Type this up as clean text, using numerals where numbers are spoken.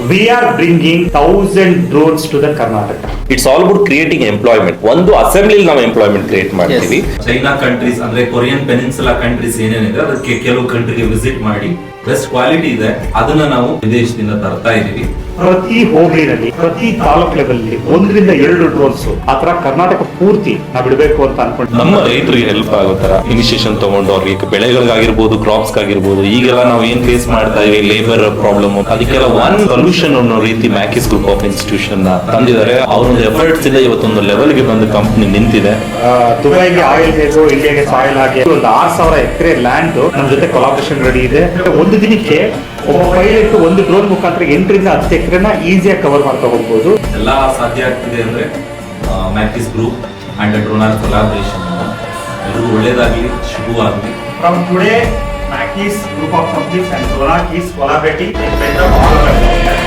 We are bringing 1,000 drones to the Karnataka. It's all about creating employment. ಒಂದು assembly ನಾವು employment create ಮಾಡ್ತೀವಿ. China countries ಅಂದ್ರೆ Korean peninsula countries ಏನೇನಿದೆ ಅದಕ್ಕೆ ಕೆಲವು ಕಂಟ್ರಿಗೆ ವಿಸಿಟ್ ಮಾಡಿ ಬೆಸ್ಟ್ ಕ್ವಾಲಿಟಿ ಇದೆ ಅದನ್ನ ನಾವು ವಿದೇಶದಿಂದ ತರ್ತಾ ಇದೀವಿ. ಪ್ರತಿ ಹೋಬಳಿನಲ್ಲಿ ಪ್ರತಿ ತಾಲೂಕ್ ಲೆವೆಲ್ 1-2 ಡ್ರೋನ್ಸ್ ಆತರ ಕರ್ನಾಟಕ ಪೂರ್ತಿ ನಾವು ಬಿಡಬೇಕು ಅಂತ ಅನ್ಕೊಂಡು ನಮ್ಮ ರೈತರಿಗೆ ಹೆಲ್ಪ್ ಆಗೋ ತರ ಇನಿಷಿಯೇಷನ್ ತಗೊಂಡು ಅವ್ರಿಗೆ ಬೆಳೆಗಳಿಗಾಗಿರ್ಬೋದು, ಕ್ರಾಪ್ಸ್ ಆಗಿರ್ಬೋದು, ಈಗೆಲ್ಲ ನಾವು ಏನ್ ಫೇಸ್ ಮಾಡ್ತಾ ಇದೀವಿ ಲೇಬರ್ ಪ್ರಾಬ್ಲಮ್, ಅದಕ್ಕೆಲ್ಲ ಒನ್ ಸೊಲ್ಯೂಷನ್ ಅನ್ನೋ ರೀತಿ ಮ್ಯಾಕಿಸ್ ಗ್ರೂಪ್ ಆಫ್ ಇನ್ಸ್ಟಿಟ್ಯೂಷನ್ ತಂದಿದ್ದಾರೆ. ಅವರೊಂದು ಎಫರ್ಟ್ಸ್ ಇದೆ, ಇವತ್ತೊಂದು ಲೆವೆಲ್ಗೆ ಬಂದು ಕಂಪ್ನಿ ನಿಂತಿದೆ. ದುಬೈಗೆ ಆಯಿಲ್ ಹೇಗೋ ಇಂಡಿಯಾಗೆ ಸಾಯಿಲ್ ಹಾಗೆ ಒಂದು 6,000 ಎಕರೆ ಲ್ಯಾಂಡ್ ನಮ್ಮ ಜೊತೆ ಕೊಲಾಬ್ರೇಷನ್ ರೆಡಿ ಇದೆ. ಒಂದು ದಿನಕ್ಕೆ ಒಬ್ಬ ಪೈಲಟ್ ಒಂದು ಡ್ರೋನ್ ಮುಖಾಂತರ 8-10 ಎಕರೆನ ಈಸಿಯಾಗಿ ಕವರ್ ಮಾಡ್ತಾ ಹೋಗ್ಬೋದು. ಎಲ್ಲ ಸಾಧ್ಯ ಆಗ್ತಿದೆ ಅಂದ್ರೆ ಮ್ಯಾಕಿಸ್ ಗ್ರೂಪ್ ಅಂಡ್ ಡ್ರೋನಾರ್ ಕೊಲಾಬ್ರೇಷನ್. ಎಲ್ರಿಗೂ ಒಳ್ಳೇದಾಗ್ಲಿ, ಶುಭವಾಗ್ಲಿ. From today, Mackey's group of companies and Dronak is collaborating with them all over.